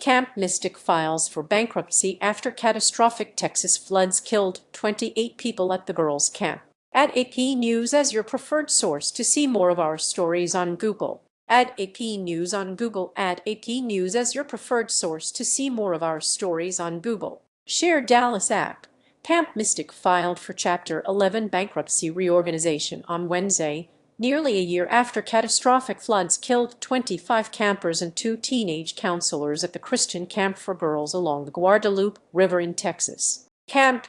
Camp Mystic files for bankruptcy after catastrophic Texas floods killed 28 people at the girls' camp. Add AP News as your preferred source to see more of our stories on Google. Add AP News on Google. Add AP News as your preferred source to see more of our stories on Google. Share Dallas app. Camp Mystic filed for Chapter 11 bankruptcy reorganization on Wednesday, nearly a year after catastrophic floods killed 25 campers and 2 teenage counselors at the Christian camp for girls along the Guadalupe River in Texas. Camp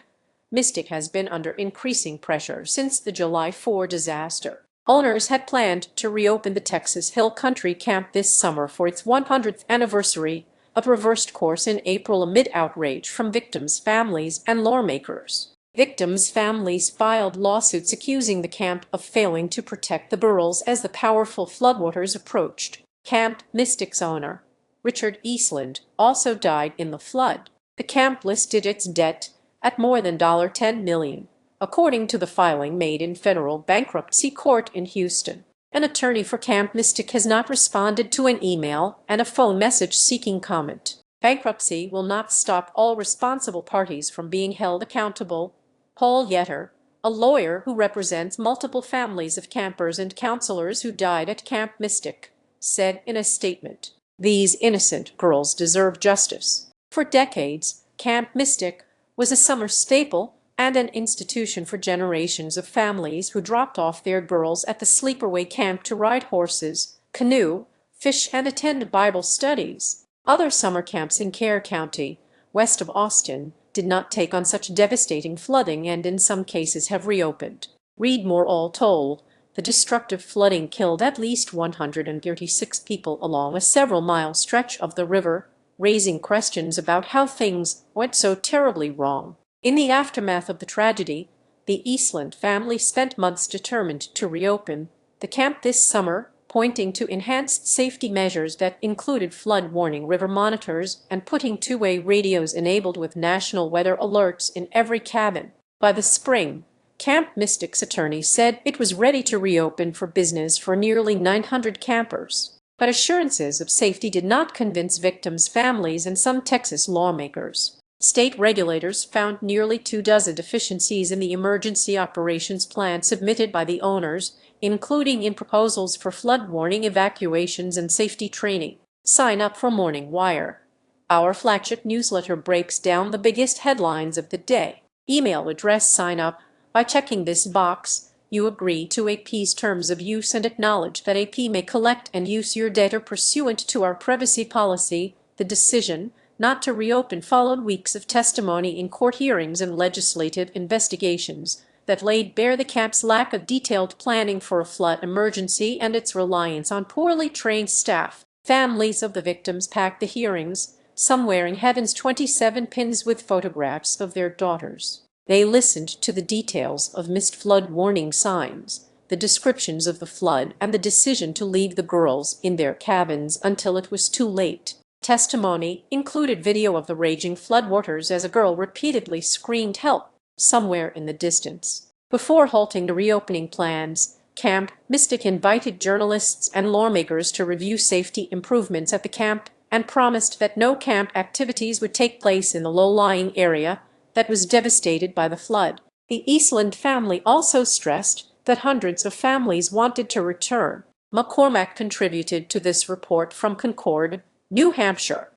Mystic has been under increasing pressure since the July 4 disaster. Owners had planned to reopen the Texas Hill Country Camp this summer for its 100th anniversary, but reversed course in April amid outrage from victims' families and lawmakers. Victims' families filed lawsuits accusing the camp of failing to protect the girls as the powerful floodwaters approached. Camp Mystic's owner, Richard Eastland, also died in the flood. The camp listed its debt at more than $10 million, according to the filing made in federal bankruptcy court in Houston. An attorney for Camp Mystic has not responded to an email and a phone message seeking comment. Bankruptcy will not stop all responsible parties from being held accountable, Paul Yetter, a lawyer who represents multiple families of campers and counselors who died at Camp Mystic, said in a statement. These innocent girls deserve justice. For decades, Camp Mystic was a summer staple and an institution for generations of families who dropped off their girls at the sleepaway camp to ride horses, canoe, fish, and attend Bible studies. Other summer camps in Kerr County, west of Austin, did not take on such devastating flooding and in some cases have reopened. Read more. All told, the destructive flooding killed at least 136 people along a several-mile stretch of the river, raising questions about how things went so terribly wrong. In the aftermath of the tragedy, the Eastland family spent months determined to reopen the camp this summer, pointing to enhanced safety measures that included flood warning river monitors and putting two-way radios enabled with national weather alerts in every cabin. By the spring, Camp Mystic's attorney said it was ready to reopen for business for nearly 900 campers. But assurances of safety did not convince victims' families and some Texas lawmakers. State regulators found nearly 24 deficiencies in the emergency operations plan submitted by the owners, including in proposals for flood warning evacuations and safety training. Sign up for Morning Wire. Our flagship newsletter breaks down the biggest headlines of the day. Email address. Sign up by checking this box. You agree to AP's terms of use and acknowledge that AP may collect and use your data pursuant to our privacy policy. The decision not to reopen followed weeks of testimony in court hearings and legislative investigations that laid bare the camp's lack of detailed planning for a flood emergency and its reliance on poorly trained staff. Families of the victims packed the hearings, some wearing Heaven's 27 pins with photographs of their daughters. They listened to the details of missed flood warning signs, the descriptions of the flood, and the decision to leave the girls in their cabins until it was too late. Testimony included video of the raging floodwaters as a girl repeatedly screamed help somewhere in the distance. Before halting the reopening plans, Camp Mystic invited journalists and lawmakers to review safety improvements at the camp and promised that no camp activities would take place in the low-lying area that was devastated by the flood. The Eastland family also stressed that hundreds of families wanted to return. McCormack contributed to this report from Concord, New Hampshire.